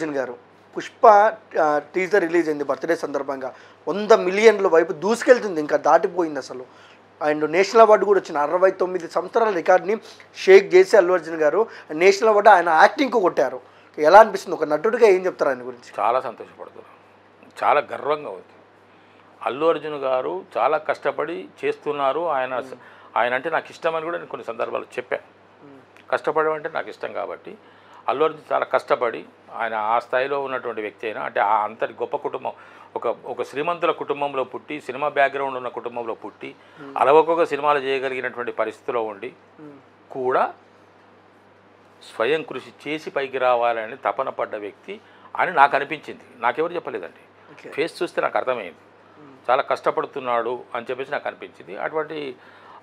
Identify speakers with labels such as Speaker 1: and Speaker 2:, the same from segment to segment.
Speaker 1: అర్జున్ గారు Pushpa teaser release అయింది birthday సందర్భంగా 100 మిలియన్ల వైపు దూసుకెళ్తుంది, ఇంకా దాటిపోయింది అసలు. అండ్ నేషనల్ అవార్డు కూడా వచ్చిన 69 సంవత్సరాల రికార్డ్ని షేక్ చేసి అల్లు అర్జున్ గారు నేషనల్ అవార్డు ఆయన యాక్టింగ్కు కొట్టారు. ఎలా అనిపిస్తుంది ఒక నటుడిగా, ఏం చెప్తారు ఆయన గురించి?
Speaker 2: చాలా సంతోషపడుతున్నాను, చాలా గర్వంగా ఉంది. అల్లు అర్జున్ గారు చాలా కష్టపడి చేస్తున్నారు. ఆయన అంటే నాకు ఇష్టం అని కూడా నేను కొన్ని సందర్భాలు చెప్పాను. కష్టపడడం అంటే నాకు ఇష్టం కాబట్టి అల్లు అర్జున్ చాలా కష్టపడి ఆయన ఆ స్థాయిలో ఉన్నటువంటి వ్యక్తి అయినా, అంటే ఆ అంతటి గొప్ప కుటుంబం, ఒక శ్రీమంతుల కుటుంబంలో పుట్టి, సినిమా బ్యాక్గ్రౌండ్ ఉన్న కుటుంబంలో పుట్టి, అలవకొక సినిమాలు చేయగలిగినటువంటి పరిస్థితిలో ఉండి కూడా స్వయం కృషి చేసి పైకి రావాలని తపన పడ్డ వ్యక్తి అని నాకు అనిపించింది. నాకెవరు చెప్పలేదండి, ఫేస్ చూస్తే నాకు అర్థమైంది. చాలా కష్టపడుతున్నాడు అని చెప్పేసి నాకు అనిపించింది. అటువంటి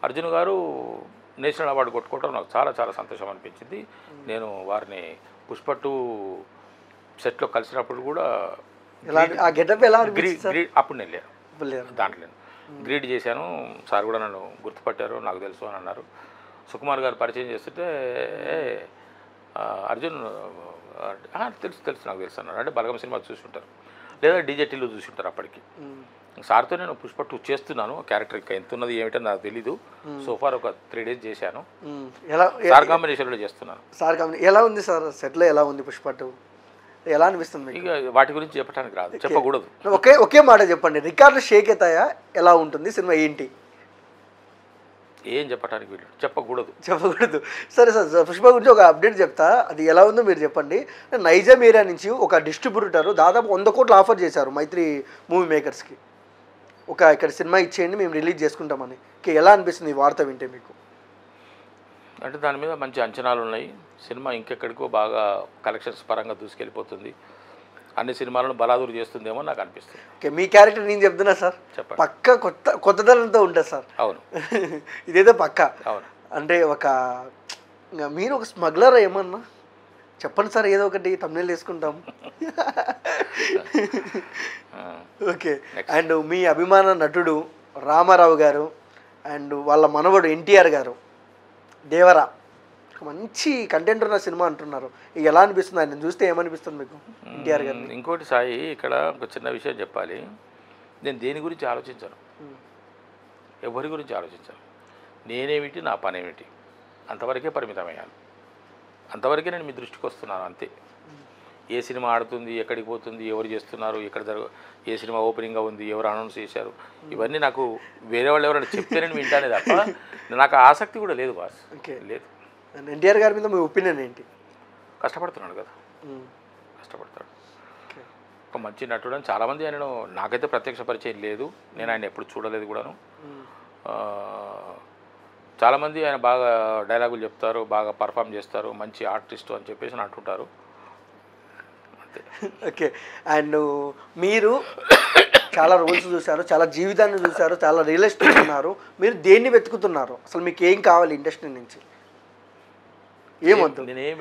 Speaker 2: అర్జున్ గారు నేషనల్ అవార్డు కొట్టుకోవడం నాకు చాలా చాలా సంతోషం అనిపించింది. నేను వారిని పుష్ప 2 సెట్లో కలిసినప్పుడు కూడా అప్పుడు నేను లేను, దాంట్లో గ్రీడ్ చేశాను. సార్ కూడా నన్ను గుర్తుపట్టారు, నాకు తెలుసు అని అన్నారు. సుకుమార్ గారు పరిచయం చేస్తుంటే అర్జున్ తెలుసు నాకు తెలుసు అన్నారు. అంటే బలగం సినిమా చూసుంటారు లేదా డీజేటీలో చూసుంటారు. అప్పటికి సార్తో నేను పుష్ప 2 చేస్తున్నాను. క్యారెక్టర్ ఇంకా ఎంత ఉన్నది ఏమిటో నాకు తెలీదు. సోఫార్ ఒక 3 డేస్ చేశాను. సార్ కాంబినేషన్లో చేస్తున్నాను.
Speaker 1: సార్ ఎలా ఉంది సార్ సెట్లో, ఎలా ఉంది పుష్ప 2? ఎలా అనిపిస్తుంది?
Speaker 2: ఇక వాటి గురించి చెప్పడానికి రాదు, చెప్పకూడదు.
Speaker 1: ఒకే మాట చెప్పండి, రికార్డు షేక్ అవుతాయా? ఎలా ఉంటుంది సినిమా, ఏంటి?
Speaker 2: ఏం చెప్పడానికి వీళ్ళు
Speaker 1: చెప్పకూడదు. సరే సార్, పుష్ప గురించి ఒక అప్డేట్ చెప్తా, అది ఎలా ఉందో మీరు చెప్పండి. నైజాం ఏరియా నుంచి ఒక డిస్ట్రిబ్యూటర్ దాదాపు 100 కోట్లు ఆఫర్ చేశారు మైత్రి మూవీ మేకర్స్కి. ఇక్కడ సినిమా ఇచ్చేయండి, మేము రిలీజ్ చేసుకుంటామని. ఎలా అనిపిస్తుంది ఈ వార్త వింటే మీకు?
Speaker 2: అంటే దాని మీద మంచి అంచనాలు ఉన్నాయి. సినిమా ఇంకెక్కడికో బాగా కలెక్షన్స్ పరంగా దూసుకెళ్ళిపోతుంది. అన్ని సినిమాలను బలాదూరు చేస్తుందేమో నాకు అనిపిస్తుంది.
Speaker 1: ఓకే, మీ క్యారెక్టర్ నేను చెప్తున్నా సార్, పక్క కొత్తదనంతో ఉంటుంది సార్.
Speaker 2: అవును,
Speaker 1: ఇదేదో పక్క.
Speaker 2: అవును,
Speaker 1: అంటే మీరు ఒక స్మగ్లర్ ఏమన్నా చెప్పండి సార్, ఏదో ఒకటి తమ్ముళ్ళు వేసుకుంటాం. ఓకే, అండ్ మీ అభిమాన నటుడు రామారావు గారు అండ్ వాళ్ళ మనవడు ఎన్టీఆర్ గారు దేవరా మంచి కంటెంట్ ఉన్న సినిమా అంటున్నారు. ఇక ఎలా అనిపిస్తుంది ఆయన చూస్తే, ఏమనిపిస్తుంది మీకు ఎన్టీఆర్ గారు?
Speaker 2: ఇంకోటి సాయి, ఇక్కడ ఒక చిన్న విషయం చెప్పాలి. నేను దేని గురించి ఆలోచించాను, ఎవరి గురించి ఆలోచించాను. నేనేమిటి, నా పనేమిటి, అంతవరకే పరిమితమయ్యాను. అంతవరకే నేను మీ దృష్టికి వస్తున్నాను, అంతే. ఏ సినిమా ఆడుతుంది, ఎక్కడికి పోతుంది, ఎవరు చేస్తున్నారు, ఏ సినిమా ఓపెనింగ్గా ఉంది, ఎవరు అనౌన్స్ చేశారు, ఇవన్నీ నాకు వేరే వాళ్ళు ఎవరైనా చెప్తే నేను వింటానే తప్ప నాకు ఆసక్తి కూడా లేదు బాస్, లేదు.
Speaker 1: ఎన్టీఆర్ గారి మీద మీ ఒపీనియన్ ఏంటి?
Speaker 2: కష్టపడుతున్నాడు కదా, కష్టపడతాడు, ఒక మంచి నటుడు అని చాలామంది ఆయనను, నాకైతే ప్రత్యక్ష పరిచయం లేదు, నేను ఆయన ఎప్పుడు చూడలేదు కూడాను. చాలామంది ఆయన బాగా డైలాగులు చెప్తారు, బాగా పర్ఫామ్ చేస్తారు, మంచి ఆర్టిస్టు అని చెప్పేసి అంటుంటారు.
Speaker 1: ఓకే, అండ్ మీరు చాలా రోల్స్ చూశారు, చాలా జీవితాన్ని చూశారు, చాలా రియలిస్టిక్ ఉన్నారు. మీరు దేన్ని వెతుకుతున్నారు అసలు? మీకు ఏం కావాలి ఇండస్ట్రీ నుంచి? ఏమొద్దు? నేనేం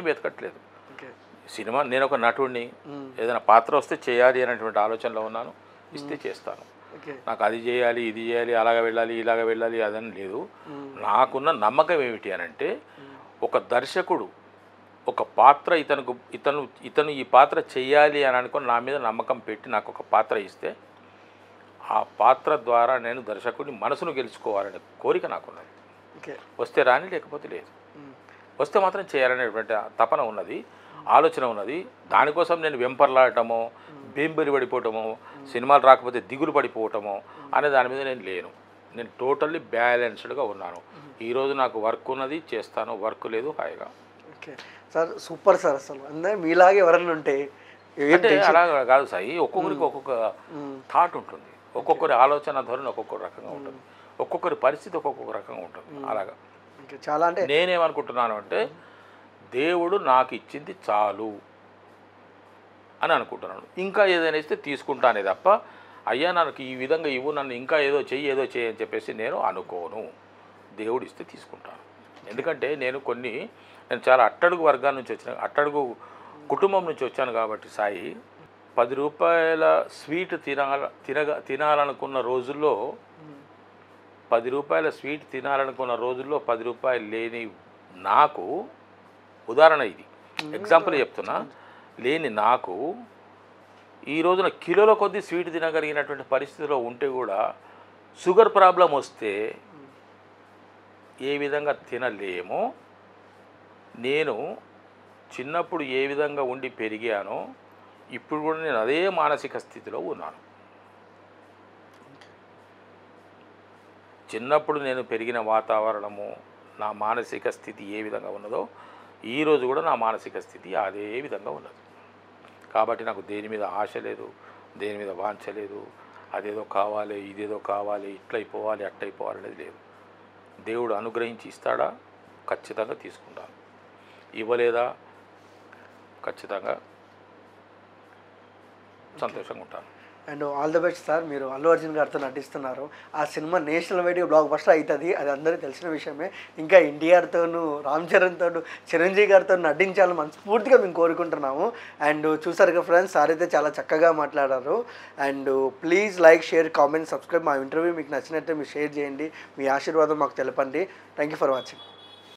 Speaker 2: వెతకట్లేదు. సినిమా, నేను ఒక నటుడిని, ఏదైనా పాత్ర వస్తే చేయాలి అనేటువంటి ఆలోచనలో ఉన్నాను, ఇస్తే చేస్తాను. నాకు అది చేయాలి, ఇది చేయాలి, అలాగ వెళ్ళాలి, ఇలాగ వెళ్ళాలి అదని లేదు. నాకున్న నమ్మకం ఏమిటి అని అంటే, ఒక దర్శకుడు ఒక పాత్ర ఇతను ఈ పాత్ర చేయాలి అని అనుకుని నా మీద నమ్మకం పెట్టి నాకు ఒక పాత్ర ఇస్తే, ఆ పాత్ర ద్వారా నేను దర్శకుడిని మనసును గెలుచుకోవాలనే కోరిక నాకున్నది. వస్తే రాని, లేకపోతే లేదు. వస్తే మాత్రం చేయాలనేటువంటి తపన ఉన్నది, ఆలోచన ఉన్నది. దానికోసం నేను వెంపర్లాడటమో, బేంబరి పడిపోవటమో, సినిమాలు రాకపోతే దిగులు పడిపోవటమో అనే దాని మీద నేను లేను. నేను టోటల్లీ బ్యాలెన్స్డ్గా ఉన్నాను. ఈరోజు నాకు వర్క్ ఉన్నది, చేస్తాను. వర్క్ లేదు, హాయిగా.
Speaker 1: Okay sir, super sir. అసలు అందరూ మీలాగే ఎవరన్నా ఉంటే
Speaker 2: అంటే అలా కాదు సాయి, ఒక్కొక్కరికి ఒక్కొక్క థాట్ ఉంటుంది, ఒక్కొక్కరి ఆలోచన ధోరణి ఒక్కొక్క రకంగా ఉంటుంది, ఒక్కొక్కరి పరిస్థితి ఒక్కొక్క రకంగా ఉంటుంది. అలాగా
Speaker 1: చాలా అంటే
Speaker 2: నేనేమనుకుంటున్నాను అంటే, దేవుడు నాకు ఇచ్చింది చాలు అని అనుకుంటున్నాను. ఇంకా ఏదైనా ఇస్తే తీసుకుంటానే తప్ప, అయ్యా నాకు ఈ విధంగా ఇవ్వు, నన్ను ఇంకా ఏదో చెయ్యి అని చెప్పేసి నేను అనుకోను. దేవుడు ఇస్తే తీసుకుంటాను. ఎందుకంటే నేను చాలా అట్టడుగు వర్గాల నుంచి వచ్చిన, అట్టడుగు కుటుంబం నుంచి వచ్చాను కాబట్టి సాయి, 10 రూపాయల స్వీట్ తినాలనుకున్న రోజుల్లో, 10 రూపాయల స్వీట్ తినాలనుకున్న రోజుల్లో 10 రూపాయలు లేని నాకు ఉదాహరణ ఇది. ఎగ్జాంపుల్ చెప్తున్నా, లేని నాకు ఈ రోజున కిలోల కొద్దీ స్వీట్ తినగలిగినటువంటి పరిస్థితిలో ఉంటే కూడా షుగర్ ప్రాబ్లం వస్తే ఏ విధంగా తినలేమో, నేను చిన్నప్పుడు ఏ విధంగా ఉండి పెరిగానో ఇప్పుడు కూడా నేను అదే మానసిక స్థితిలో ఉన్నాను. చిన్నప్పుడు నేను పెరిగిన వాతావరణము, నా మానసిక స్థితి ఏ విధంగా ఉన్నదో ఈరోజు కూడా నా మానసిక స్థితి అదే విధంగా ఉన్నది. కాబట్టి నాకు దేని మీద ఆశ లేదు, దేని మీద వాంఛ లేదు, అదేదో కావాలి, ఇదేదో కావాలి, ఇట్లయిపోవాలి, అట్లయిపోవాలి అనేది లేదు. దేవుడు అనుగ్రహించి ఇస్తాడా, ఖచ్చితంగా తీసుకుంటాను. ఇవ్వలేదా, ఖచ్చితంగా సంతోషంగా ఉంటాను.
Speaker 1: And all the best sir. మీరు అల్లు అర్జున్ గారితో నటిస్తున్నారు. ఆ cinema national wide block buster అవుతుంది, అది అందరికీ తెలిసిన విషయమే. ఇంకా ఎన్టీఆర్తోనూ, రామ్ చరణ్తోనూ, చిరంజీవి గారితో నటించాలని మనస్ఫూర్తిగా మేము కోరుకుంటున్నాము. అండ్ చూసారు కదా ఫ్రెండ్స్, సార్ అయితే చాలా చక్కగా మాట్లాడారు. And please like, share, comment, subscribe. మా ఇంటర్వ్యూ మీకు నచ్చినట్టే మీరు షేర్ చేయండి, మీ ఆశీర్వాదం మాకు తెలపండి. Thank you for watching.